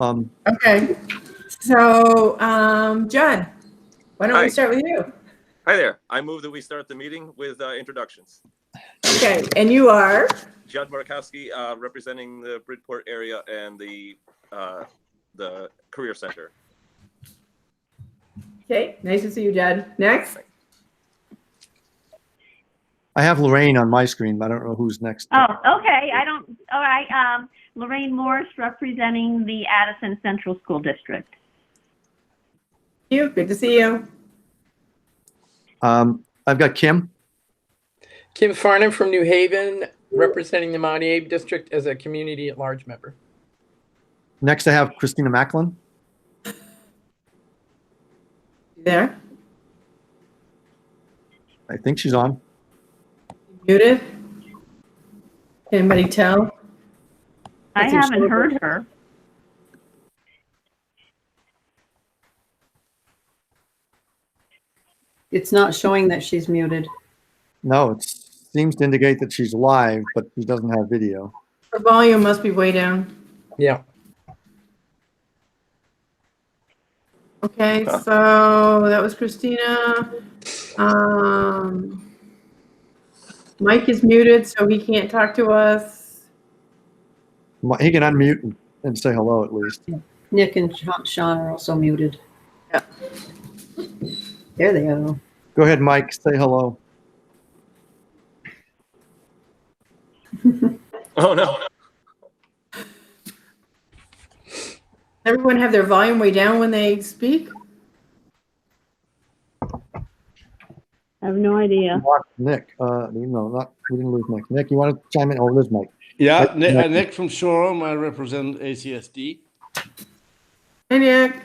Okay. So, John, why don't Hi. we start with you? Hi there. I move that we start the meeting with introductions. Okay, and you are? Judd Markowski, representing the Bridport area and the Career Center. Okay, nice to see you, Judd. Next? I have Lorraine on my screen, but I don't know who's next. Oh, okay. All right. Lorraine Morris, representing the Addison Central School District. You, good to see you. I've got Kim. Kim Farnham from New Haven, representing the Mount Abe District as a community at large member. Next, I have Christina Macklin. You there? I think she's on. Muted? Can anybody tell? I haven't heard her. It's not showing that she's muted. No, it seems to indicate that she's live, but she doesn't have video. Her volume must be way down. Yeah. Okay, so that was Christina. Mike is muted, so he can't talk to us. He can unmute and say hello at least. Nick and Sean are also muted. Yeah. There they go. Go ahead, Mike. Say hello. Oh, no. Everyone have their volume way down when they speak? I have no idea. Nick. No, we didn't lose Nick. Nick, you want to chime in? Oh, there's Mike. Yeah, Nick from Shoreham. I represent ACSD. Hey, Nick.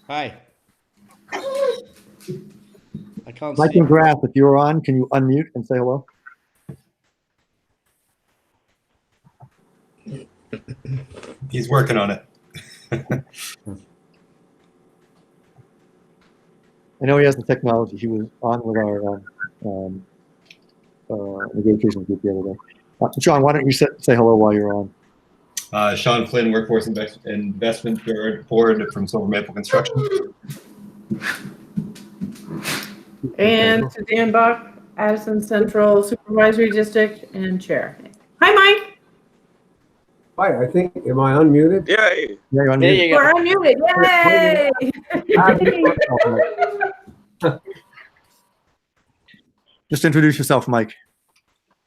Hi. I can't Mike see. McGrath, if you're on, can you unmute and say hello? He's working on it. I know he has the technology. He was on with our negotiation group the other day. Sean, why don't you say hello while you're on? Sean Flynn, Workforce Investment Board from Silver Maple Construction. And Suzanne Buck, Addison Central Supervisory District and Chair. Hi, Mike. Hi, I think, am I unmuted? Yay. Yeah, you're There unmuted. you go. We're unmuted. Yay! Just introduce yourself, Mike.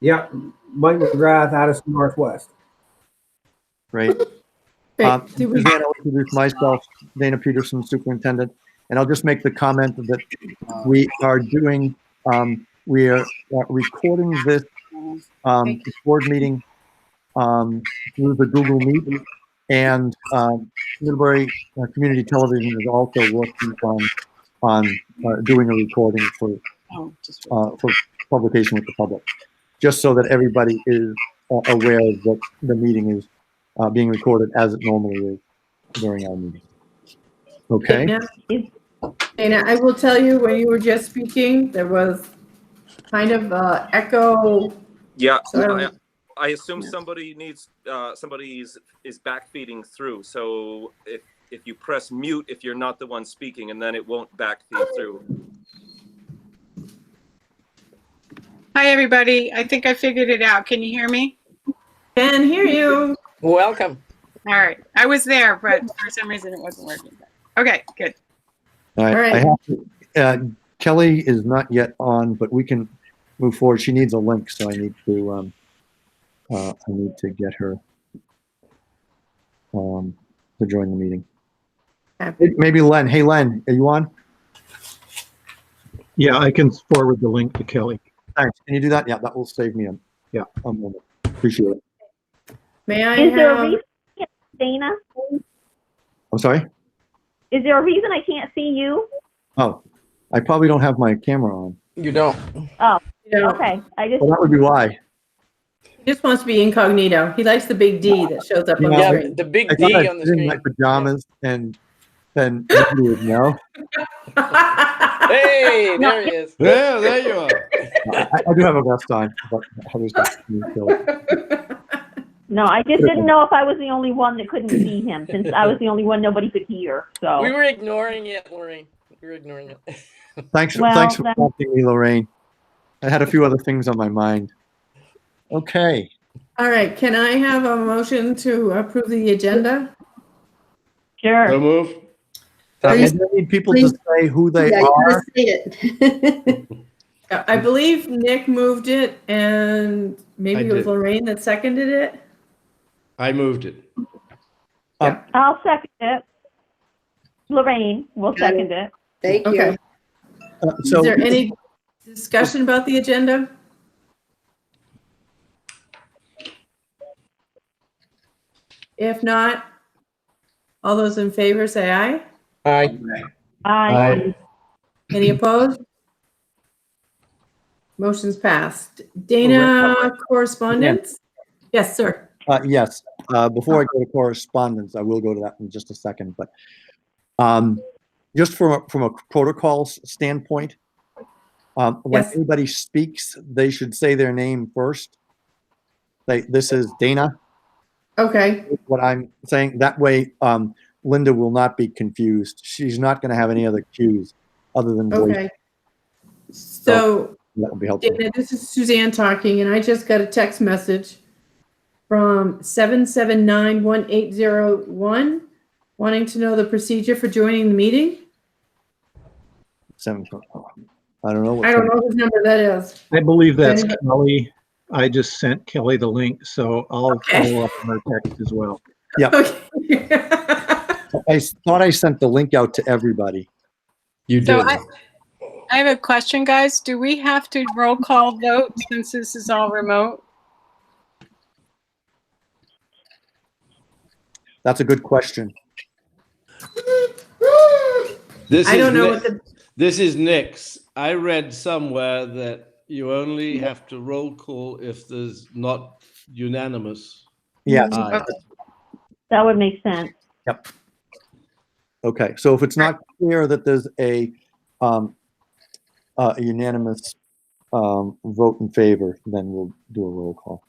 Yeah, Mike McGrath, Addison Northwest. Great. Great. Did we- Again, I'll introduce myself, Dana Peterson, Superintendent, and I'll just make the comment that we are doing, we are recording this board meeting through the Google Meet, and Middlebury Community Television is also working on doing a recording for publication with the public, just so that everybody is aware that the meeting is being recorded as it normally is during our meeting. Okay. Dana, I will tell you, when you were just speaking, there was kind of echo. Yeah. So I assume somebody needs somebody is backfeeding through. So if you press mute, if you're not the one speaking, and then it won't backfeed through. Hi, everybody. I think I figured it out. Can you hear me? Can hear you. Welcome. All right. I was there, but for some reason it wasn't working. Okay, good. All right. All right. I have to, Kelly is not yet on, but we can move forward. She needs a link, so I need to get her to join the meeting. Maybe Len. Hey, Len, are you on? Yeah, I can forward the link to Kelly. Thanks. Can you do that? Yeah, that will save me a moment. Appreciate it. May I Is there a have? reason, Dana? I'm sorry? Is there a reason I can't see you? Oh, I probably don't have my camera on. You don't. Oh, No, okay. I just. Well, that would be why. he just wants to be incognito. He likes the big D that shows up on the Yeah, screen. the big I thought D I on the was in my screen. pajamas and then you would know. Hey, there he is. Yeah, there you are. I do have a vest on, but I was just No, I just didn't know if I was the only one that couldn't see him, since I was the only one nobody could hear, so. We were ignoring it, Lorraine. We were ignoring it. Thanks for Well, prompting me, Lorraine. I had a few other things on my mind. Okay. All right, can I have a motion to approve the agenda? Sure. So move. I Please- need people to please- say who they Yeah, you are. gotta say it. I believe Nick moved it and maybe I it was did. Lorraine that seconded it. I moved it. I'll second it. Lorraine will second it. Thank you. Okay. So Is there any discussion about the agenda? If not, all those in favor say aye. Aye. Aye. Any opposed? Motion's passed. Dana, correspondence? Yes, sir. yes, before I go to correspondence, I will go to that in just a second, but just from a protocol standpoint, when Yes. anybody speaks, they should say their name first. This is Dana, Okay, what I'm saying. That way, Linda will not be confused. She's not going to have any other cues other than voice. okay. So, That would be helpful. Dana, this is Suzanne talking, and I just got a text message from 7791801 wanting to know the procedure for joining the meeting. I don't know. What I don't know whose number that is. I believe that's Anybody- Kelly. I just sent Kelly the link, so I'll Okay. follow up on her text as well. Okay. I thought I sent the link out to everybody. You did. So I have a question, guys. Do we have to roll call vote since this is all remote? That's a good question. This I is don't know Nick- what the, This is Nick's. I read somewhere that you only have to roll call if there's not unanimous. Yes. Aye. That would make sense. Yep. Okay, so if it's not clear that there's a unanimous vote in favor, then we'll do a roll call.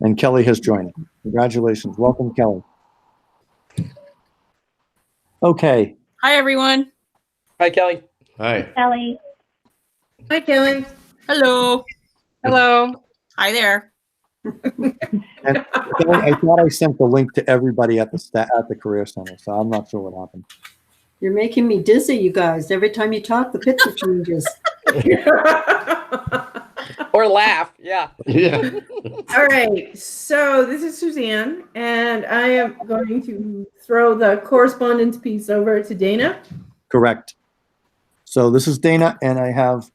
And Kelly has joined. Congratulations. Welcome, Kelly. Okay, Hi, everyone. Hi, Kelly. Aye. Kelly. hi, Kelly. Hello. Hello. Hi there. and Kelly, I thought I sent the link to everybody at the Career Center, so I'm not sure what happened. You're making me dizzy, you guys. Every time you talk, the picture changes. Or laugh. Yeah. Yeah. All right, so this is Suzanne, and I am going to throw the correspondence piece over to Dana. Correct. So this is Dana, and I have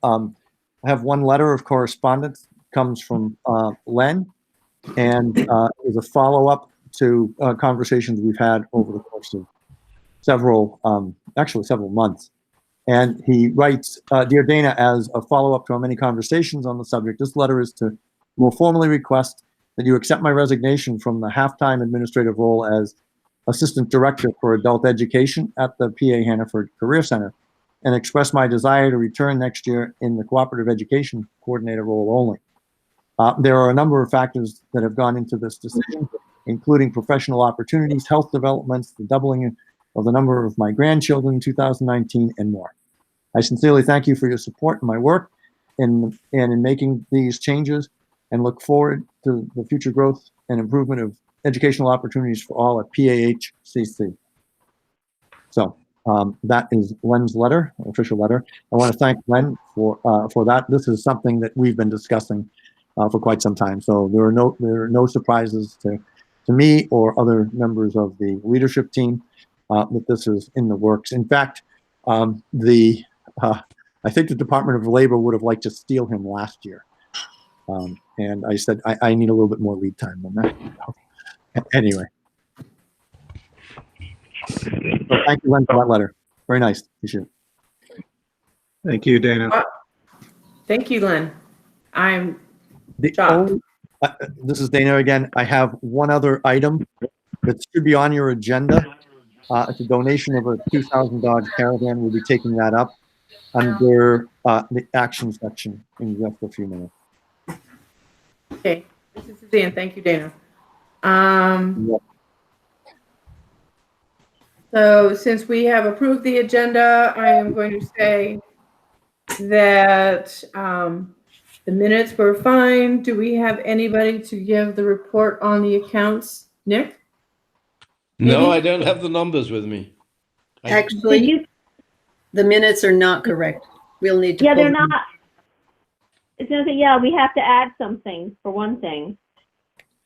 one letter of correspondence, comes from Len, and is a follow-up to conversations we've had over the course of several months. And he writes, Dear Dana, as a follow-up to our many conversations on the subject, this letter is to more formally request that you accept my resignation from the half-time administrative role as Assistant Director for Adult Education at the PA Hannaford Career Center, and express my desire to return next year in the Cooperative Education Coordinator role only. There are a number of factors that have gone into this decision, including professional opportunities, health developments, the doubling of the number of my grandchildren in 2019, and more. I sincerely thank you for your support in my work and in making these changes, and look forward to the future growth and improvement of educational opportunities for all at PAHCC. So that is Len's letter, official letter. I want to thank Len for that. This is something that we've been discussing for quite some time. So there are no surprises to me or other members of the leadership team that this is in the works. In fact, I think the Department of Labor would have liked to steal him last year. And I said, I need a little bit more lead time than that. Anyway. So thank you, Len, for that letter. Very nice. Appreciate it. Thank you, Dana. Thank you, Len. I'm The shocked. only, this is Dana again. I have one other item that should be on your agenda. It's a donation of a $2,000 caravan. We'll be taking that up under the action section in just a few minutes. Okay, this is Suzanne. Thank you, Dana. Um, so since we have approved the agenda, I am going to say that the minutes were fine. Do we have anybody to give the report on the accounts? Nick? No, Maybe? I don't have the numbers with me. Did Actually, you? the minutes are not correct. We'll need to. Yeah, pull they're them. not. It's gonna say, yeah, we have to add something for one thing.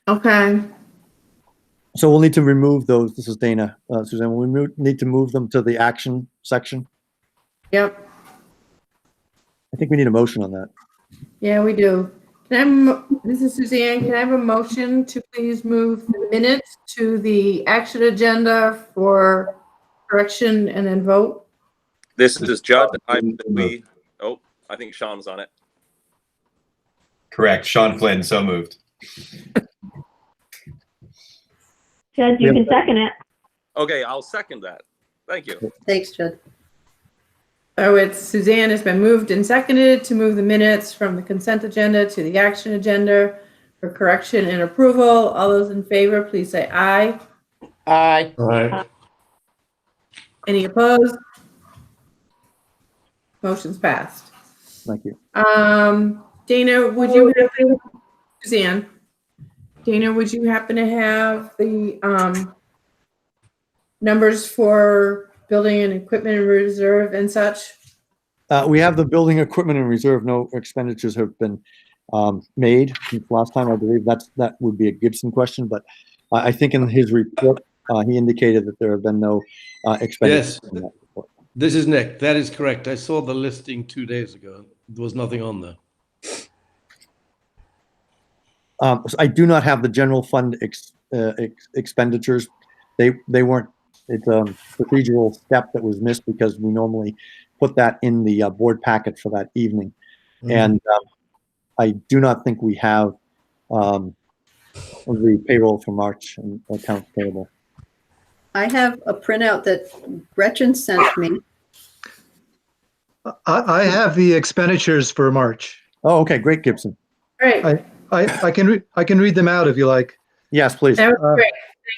Okay. So we'll need to remove those. This is Dana, Suzanne. We need to move them to the action section. Yep. I think we need a motion on that. Yeah, we do. This is Suzanne. Can I have a motion to please move the minutes to the action agenda for correction and then vote? This is Judd. I think Sean's on it. Correct. Sean Flynn, so moved. Judge, you can second it. Okay, I'll second that. Thank you. Thanks, Judd. So it's Suzanne has been moved and seconded to move the minutes from the consent agenda to the action agenda for correction and approval. All those in favor, please say aye. Aye. All right. Any opposed? Motion's passed. Thank you. Dana, would you happen, Suzanne? Dana, would you happen to have the numbers for building and equipment and reserve and such? We have the building equipment in reserve. No expenditures have been made since last time. I believe that would be a Gibson question, but I think in his report, he indicated that there have been no expenditures. Yes. in that report. This is Nick. That is correct. I saw the listing 2 days ago. There was nothing on there. So I do not have the general fund expenditures. They weren't. It's a procedural step that was missed because we normally put that in the board packet for that evening. And I do not think we have the payroll for March and accounts payable. I have a printout that Gretchen sent me. I have the expenditures for March. Oh, okay, great, Gibson. Great. I can read them out if you like. Yes, please. That was great.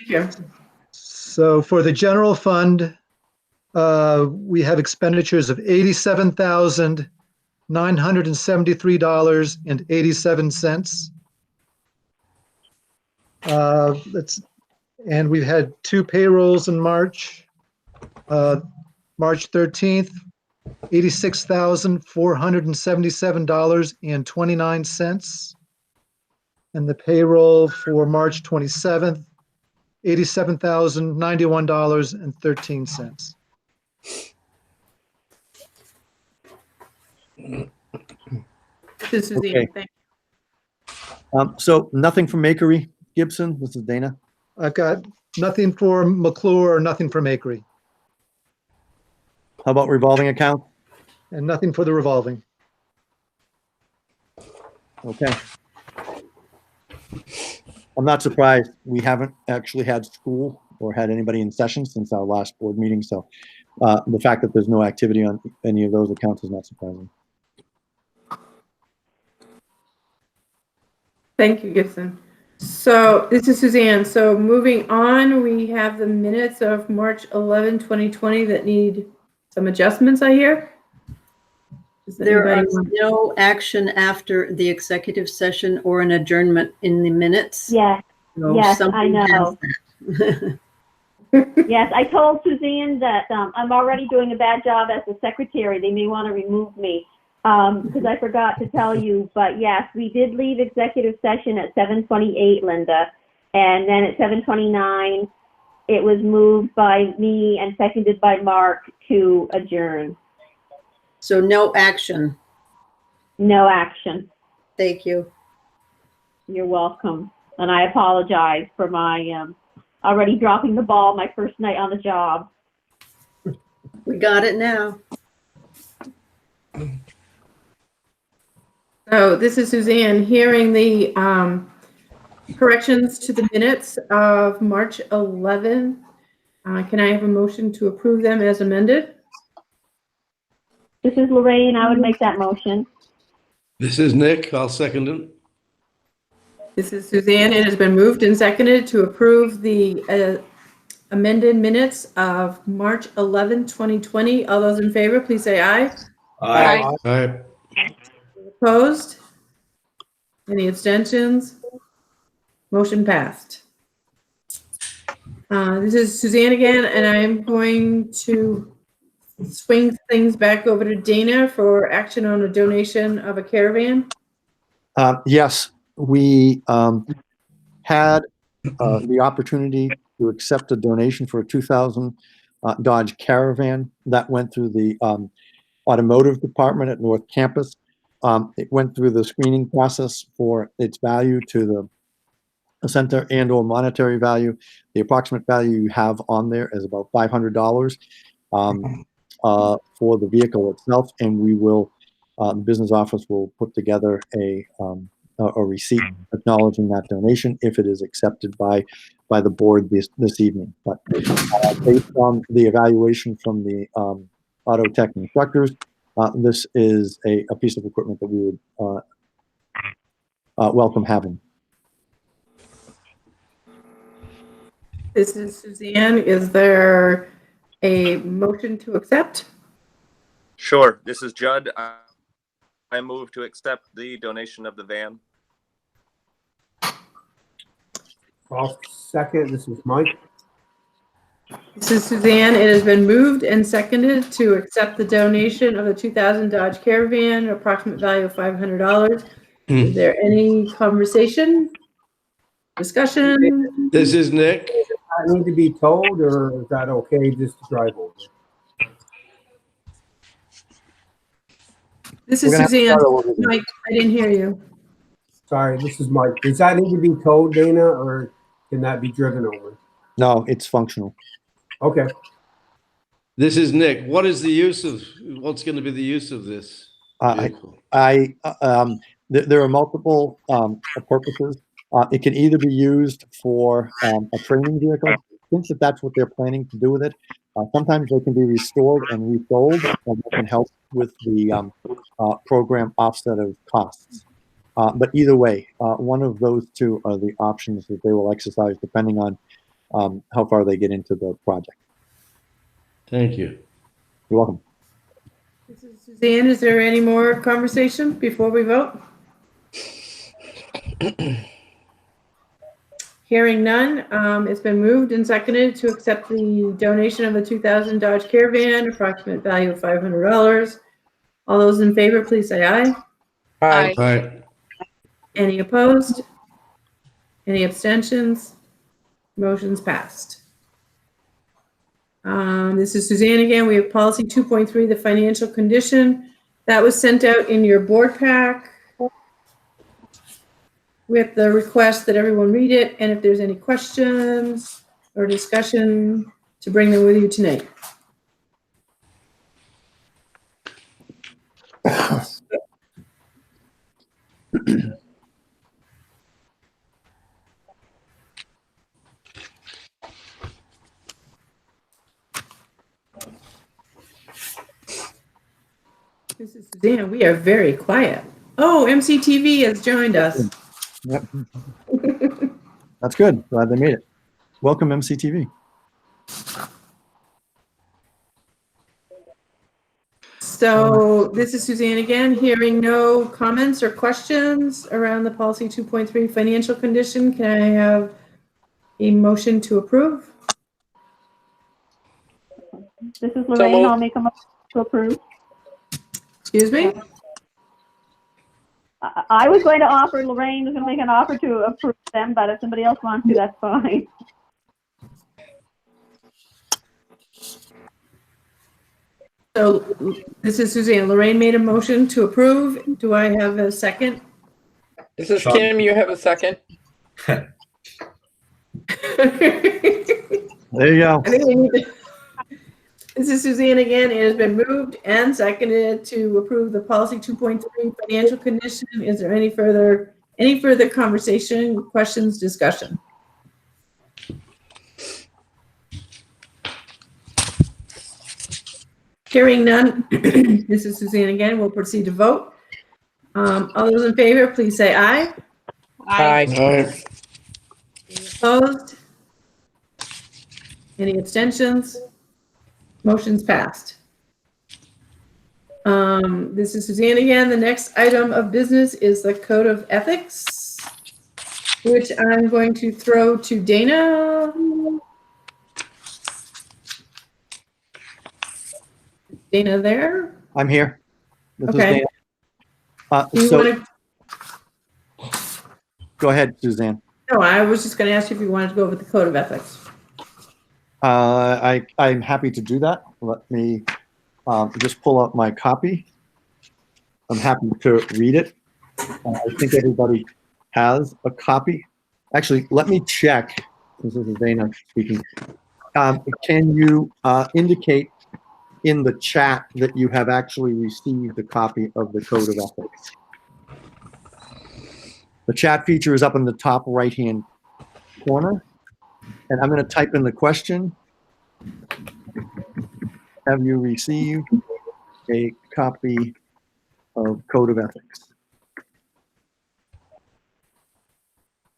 Thank you. So for the general fund, we have expenditures of $87,973.87. And we've had 2 payrolls in March. March 13th, $86,477.29. And the payroll for March 27th, $87,091.13. This is Suzanne. Okay. Thank So nothing from Makery, Gibson. This is Dana. I've got nothing for McClure or nothing for Makery, How about revolving account? and nothing for the revolving. Okay. I'm not surprised. We haven't actually had school or had anybody in session since our last board meeting. So the fact that there's no activity on any of those accounts is not surprising. Thank you, Gibson. So this is Suzanne. So moving on, we have the minutes of March 11, 2020 that need some adjustments, I hear. Does There anybody is want- no action after the executive session or an adjournment in the minutes. Yes, So yes, I something has know. that. Yes, I told Suzanne that I'm already doing a bad job as the secretary. They may want to remove me because I forgot to tell you. But yes, we did leave executive session at 7:28, Linda. And then at 7:29, it was moved by me and seconded by Mark to adjourn. So no action. No action. Thank you. You're welcome. And I apologize for my already dropping the ball my first night on the job. We got it now. So this is Suzanne, hearing the corrections to the minutes of March 11. Can I have a motion to approve them as amended? This is Lorraine. I would make that motion. This is Nick. I'll second it. This is Suzanne. It has been moved and seconded to approve the amended minutes of March 11, 2020. All those in favor, please say aye. Aye. All right. Opposed? Any abstentions? Motion passed. This is Suzanne again, and I'm going to swing things back over to Dana for action on a donation of a caravan. Yes, we had the opportunity to accept a donation for a 2000 Dodge Caravan that went through the automotive department at North Campus. It went through the screening process for its value to the center and/or monetary value. The approximate value you have on there is about $500 for the vehicle itself, and we will, the business office will put together a receipt acknowledging that donation if it is accepted by the board this evening. But based on the evaluation from the auto tech instructors, this is a piece of equipment that we would welcome having. This is Suzanne. Is there a motion to accept? Sure. This is Judd. I move to accept the donation of the van. I'll second. This is Mike. This is Suzanne. It has been moved and seconded to accept the donation of the 2000 Dodge Caravan, approximate value of $500. Is there any conversation? Discussion? This is Nick. Does that need to be told, or is that okay just to drive over? This is Suzanne. Mike, I didn't hear you. Sorry, this is Mike. Does that need to be told, Dana, or can that be driven over? No, it's functional. Okay. This is Nick. What is the use of, what's going to be the use of this vehicle? There are multiple purposes. It can either be used for a training vehicle, since that's what they're planning to do with it. Sometimes they can be restored and resold, and that can help with the program offset of costs. But either way, one of those two are the options that they will exercise depending on how far they get into the project. Thank you. You're welcome. This is Suzanne. Is there any more conversation before we vote? Hearing none, it's been moved and seconded to accept the donation of the 2000 Dodge Caravan, approximate value of $500. All those in favor, please say aye. Aye. All right. Any opposed? Any abstentions? Motion's passed. This is Suzanne again. We have policy 2.3, the financial condition. That was sent out in your board pack with the request that everyone read it, and if there's any questions or discussion, to bring them with you tonight. This is Suzanne. We are very quiet. Oh, MCTV has joined us. Yep. That's good. Glad they made it. Welcome, MCTV. So this is Suzanne again. Hearing no comments or questions around the policy 2.3 financial condition, can I have a motion to approve? This is Lorraine. I'll make a motion to approve. Excuse me? I was going to offer, Lorraine was going to make an offer to approve them, but if somebody else wants to, that's fine. So this is Suzanne. Lorraine made a motion to approve. Do I have a second? This is Kim. You have a second? There you go. I think we need to. This is Suzanne again. It has been moved and seconded to approve the policy 2.3 financial condition. Is there any further conversation, questions, discussion? Hearing none. This is Suzanne again. We'll proceed to vote. All those in favor, please say aye. Aye. Aye. Any opposed? Any abstentions? Motion's passed. This is Suzanne again. The next item of business is the Code of Ethics, which I'm going to throw to Dana. Dana there? I'm here. This is Okay. Dan. Do you So want to? go ahead, Suzanne. No, I was just going to ask you if you wanted to go over the Code of Ethics. I'm happy to do that. Let me just pull out my copy. I'm happy to read it. I think everybody has a copy. Actually, let me check. This is Dana speaking. Can you indicate in the chat that you have actually received a copy of the Code of Ethics? The chat feature is up in the top right-hand corner. And I'm going to type in the question. Have you received a copy of Code of Ethics?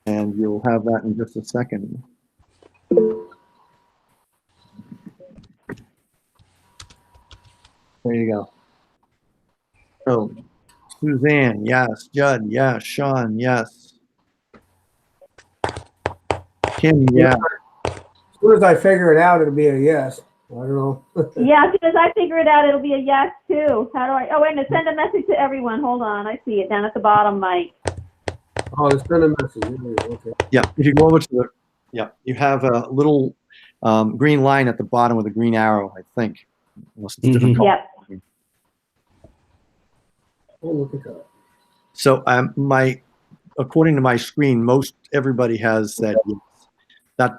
And you'll have that in just a second. There you go. So, Suzanne, yes. Judd, yes. Sean, yes. Kim, yeah. As soon as I figure it out, it'll be a yes. I don't know. Yeah, as soon as I figure it out, it'll be a yes too. How do I? Oh, wait a minute. Send a message to everyone. Hold on. I see it down at the bottom, Mike. Oh, send a message. Okay. Yeah, if you go over to the, yeah, you have a little green line at the bottom with a green arrow, I think. Unless it's different color. Yep. Oh, look at that. So according to my screen, most everybody has said yes.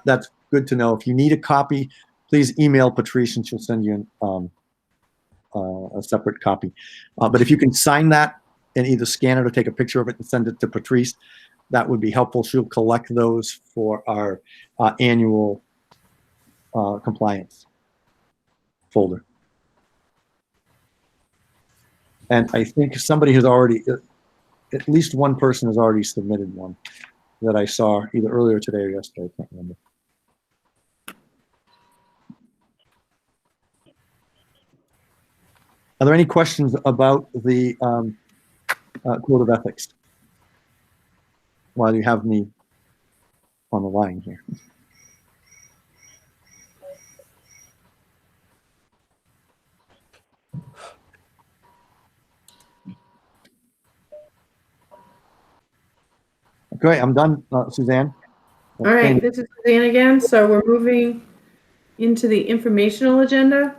That's good to know. If you need a copy, please email Patrice and she'll send you a separate copy. But if you can sign that and either scan it or take a picture of it and send it to Patrice, that would be helpful. She'll collect those for our annual compliance folder. And I think somebody has already, at least one person has already submitted one that I saw either earlier today or yesterday. I can't remember. Are there any questions about the Code of Ethics while you have me on the line here? Okay, I'm done, Suzanne. All right, this is Suzanne again. So we're moving into the informational agenda.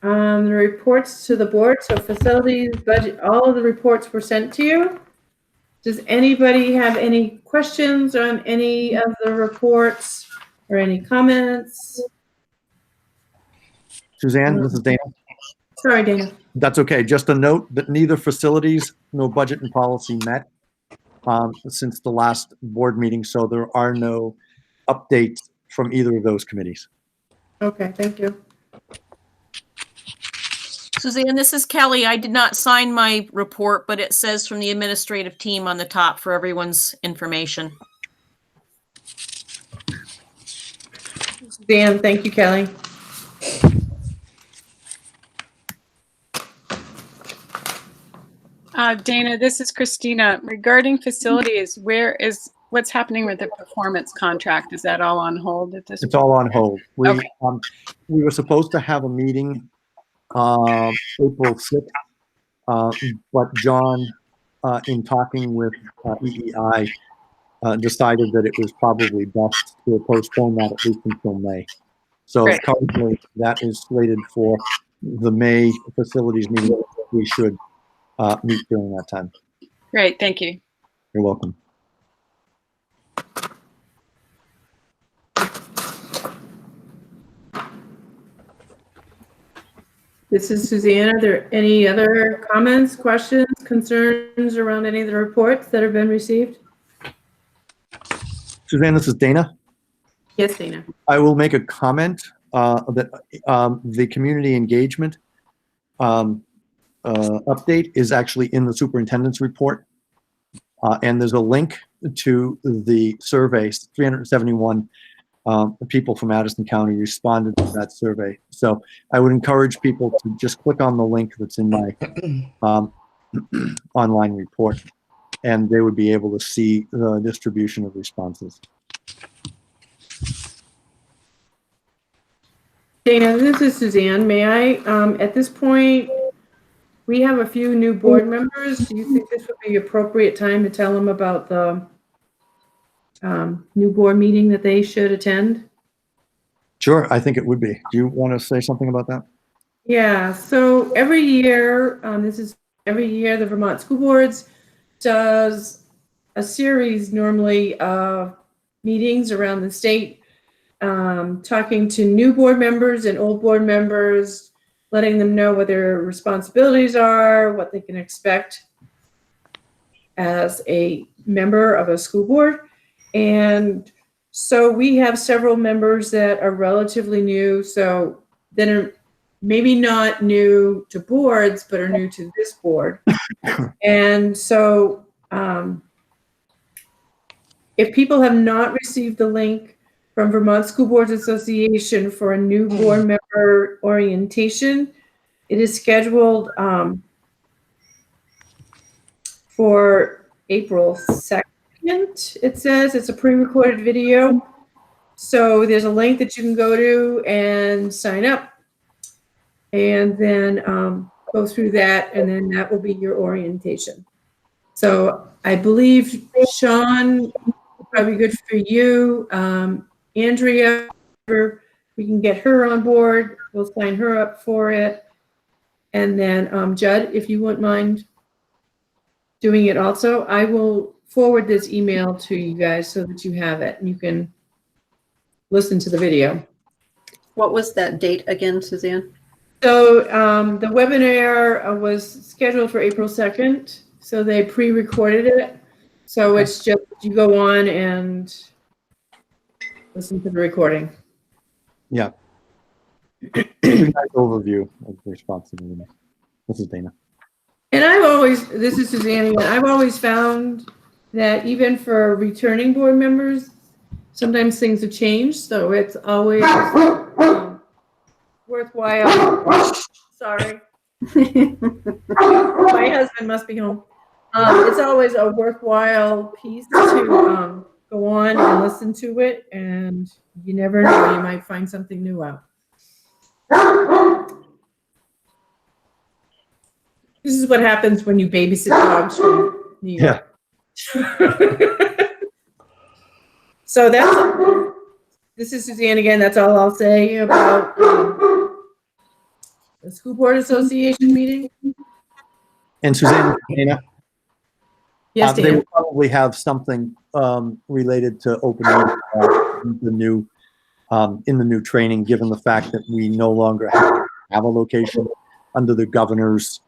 The reports to the board, so facilities, budget, all of the reports were sent to you. Does anybody have any questions on any of the reports or any comments? Suzanne, this is Dana. Sorry, Dana. That's okay. Just a note that neither facilities nor budget and policy met since the last board meeting, so there are no updates from either of those committees. Okay, thank you. Suzanne, this is Kelly. I did not sign my report, but it says from the administrative team on the top for everyone's information. Dan, thank you, Kelly. Dana, this is Christina. Regarding facilities, what's happening with the performance contract? Is that all on hold at this point? It's all on hold. Okay. We were supposed to have a meeting April 6th, but John, in talking with EEI, decided that it was probably best to postpone that at least until May. So Great. currently that is slated for the May facilities meeting. We should meet during that time. Great, thank you. You're welcome. This is Suzanne. Are there any other comments, questions, concerns around any of the reports that have been received? Suzanne, this is Dana. Yes, Dana. I will make a comment that the community engagement update is actually in the superintendent's report. And there's a link to the surveys. 371 people from Addison County responded to that survey. So I would encourage people to just click on the link that's in my online report, and they would be able to see the distribution of responses. Dana, this is Suzanne. May I, at this point, we have a few new board members. Do you think this would be appropriate time to tell them about the new board meeting that they should attend? Sure, I think it would be. Do you want to say something about that? Yeah, so every year, every year the Vermont School Boards does a series normally of meetings around the state, talking to new board members and old board members, letting them know what their responsibilities are, what they can expect as a member of a school board. And so we have several members that are relatively new, so that are maybe not new to boards, but are new to this board. And so if people have not received the link from Vermont School Boards Association for a new board member orientation, it is scheduled for April 2nd. It says it's a pre-recorded video. So there's a link that you can go to and sign up, and then go through that, and then that will be your orientation. So I believe, Sean, probably good for you. Andrea, we can get her on board. We'll sign her up for it. And then Judd, if you wouldn't mind doing it also, I will forward this email to you guys so that you have it and you can listen to the video. What was that date again, Suzanne? So the webinar was scheduled for April 2nd. So they pre-recorded it. So it's just, you go on and listen to the recording. Yeah. Nice overview of the responsibility. This is Dana. And this is Suzanne again, I've always found that even for returning board members, sometimes things have changed. So it's always worthwhile. Sorry. My husband must be home. It's always a worthwhile piece to go on and listen to it, and you never know, you might find something new out. This is what happens when you babysit dogs from New York. Yeah. So this is Suzanne again. That's all I'll say about the School Board Association meeting. And Suzanne, Dana, yes, they will probably have something related to open meeting in the new training, given the fact that we no longer have a location under the governor's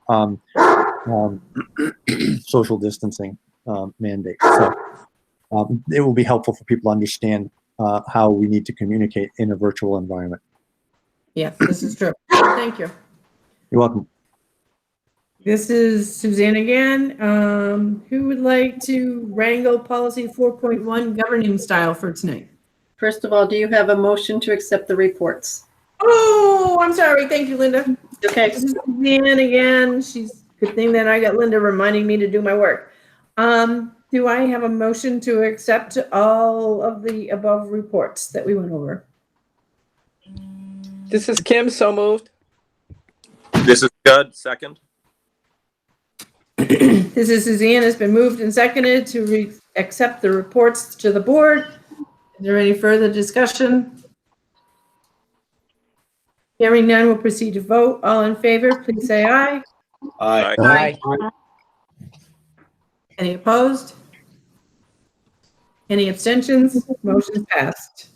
social distancing mandate. So it will be helpful for people to understand how we need to communicate in a virtual environment. Yes, this is true. Thank you. You're welcome. This is Suzanne again. Who would like to wrangle policy 4.1 governing style for tonight? First of all, do you have a motion to accept the reports? Oh, I'm sorry. Thank you, Linda. Okay. This is Suzanne again. Good thing that I got Linda reminding me to do my work. Do I have a motion to accept all of the above reports that we went over? This is Kim, so moved. This is Judd, second. This is Suzanne. It's been moved and seconded to accept the reports to the board. Is there any further discussion? Hearing none, we'll proceed to vote. All in favor, please say aye. Aye. Aye. Any opposed? Any abstentions? Motion passed.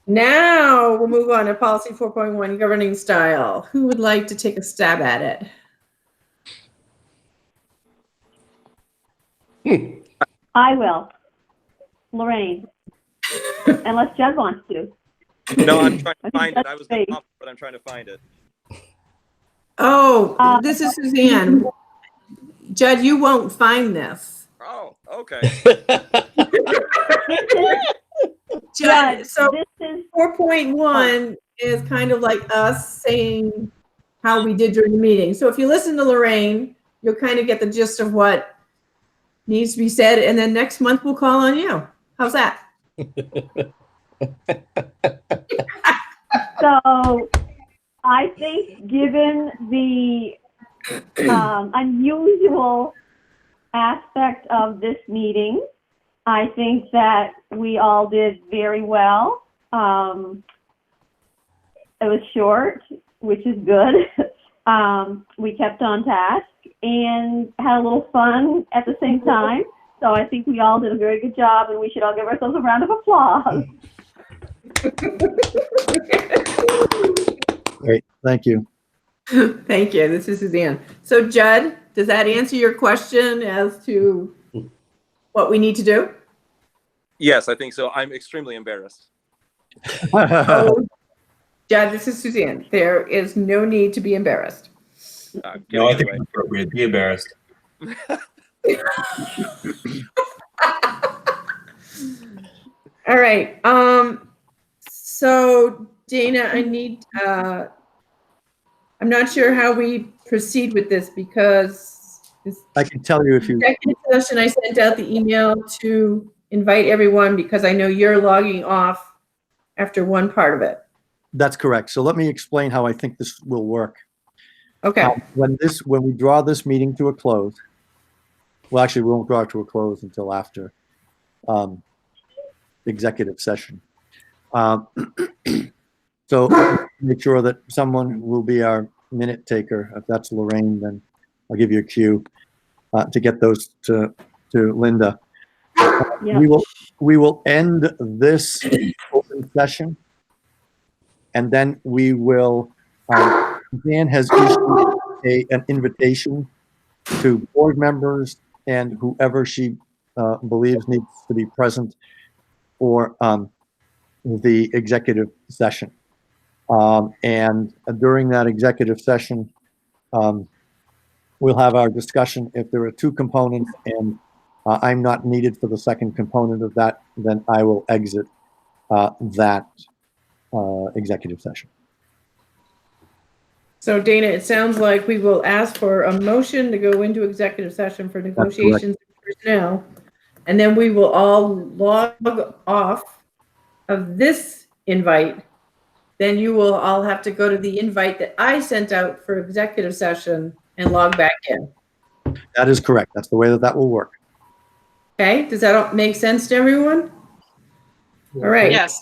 Now we'll move on to policy 4.1 governing style. Who would like to take a stab at it? I will. Lorraine. Unless Judd wants to. No, I'm trying to find it. I was going to, but I'm trying to find it. Oh, this is Suzanne. Judd, you won't find this. Oh, Okay. Judd, so this is 4.1 is kind of like us saying how we did during the meeting. So if you listen to Lorraine, you'll kind of get the gist of what needs to be said, and then next month we'll call on you. How's that? So I think given the unusual aspect of this meeting, I think that we all did very well. It was short, which is good. We kept on task and had a little fun at the same time. So I think we all did a very good job, and we should all give ourselves a round of applause. Great, thank you. Thank you. This is Suzanne. So Judd, does that answer your question as to what we need to do? Yes, I think so. I'm extremely embarrassed. Oh, Judd, this is Suzanne. There is no need to be embarrassed. No, I think it's appropriate. Be embarrassed. All right. So Dana, I need, I'm not sure how we proceed with this because I can tell you if you. executive session, I sent out the email to invite everyone because I know you're logging off after one part of it. That's correct. So let me explain how I think this will work. Okay. When we draw this meeting to a close, well, actually, we won't draw it to a close until after executive session. So make sure that someone will be our minute taker. If that's Lorraine, then I'll give you a cue to get those to Linda. Yeah. We will end this open session, and then we will. Dan has issued an invitation to board members and whoever she believes needs to be present for the executive session. And during that executive session, we'll have our discussion. If there are two components and I'm not needed for the second component of that, then I will exit that executive session. So Dana, it sounds like we will ask for a motion to go into executive session for negotiations with personnel, and then we will all log off of this invite. Then you will all have to go to the invite that I sent out for executive session and log back in. That is correct. That's the way that will work. Okay, does that make sense to everyone? All right. Yes.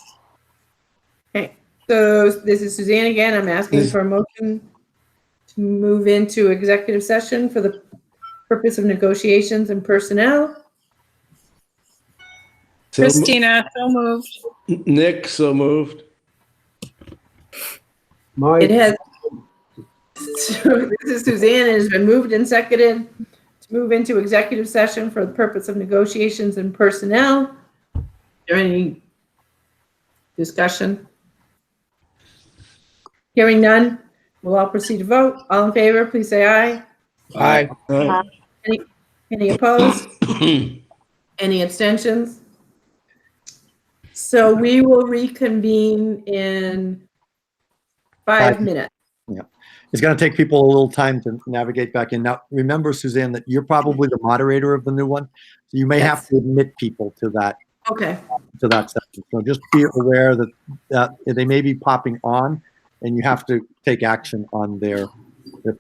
Okay, so this is Suzanne again. I'm asking for a motion to move into executive session for the purpose of negotiations and personnel. Christina, so moved. Nick, so moved. It has, so this is Suzanne. It has been moved and seconded to move into executive session for the purpose of negotiations and personnel. Is there any discussion? Hearing none, we'll all proceed to vote. All in favor, please say aye. Aye. Any opposed? Any abstentions? So we will reconvene in 5 minutes. Yeah, it's going to take people a little time to navigate back in. Now, remember, Suzanne, that you're probably the moderator of the new one, so you may have to admit people to that. Okay. To that section. So just be aware that they may be popping on, and you have to take action on their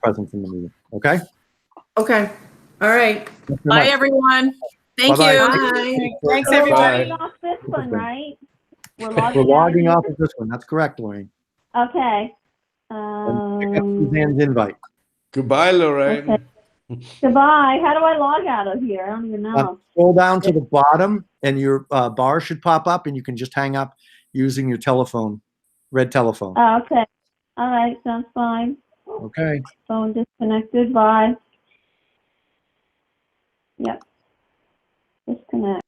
presence in the meeting. Okay. Okay. All right. Bye, everyone. Thank Bye-bye. you. Bye. Thanks, So we're everybody. logging off this one, right? We're We're logging logging out. off of this one. That's correct, Lorraine. Okay. And pick up Suzanne's invite. Goodbye, Lorraine. Okay. Goodbye. How do I log out of here? I don't even know. Scroll down to the bottom, and your bar should pop up, and you can just hang up using your telephone, red telephone. Oh, okay. All right. Sounds fine. Okay. Phone disconnected. Bye. Yep. Disconnect.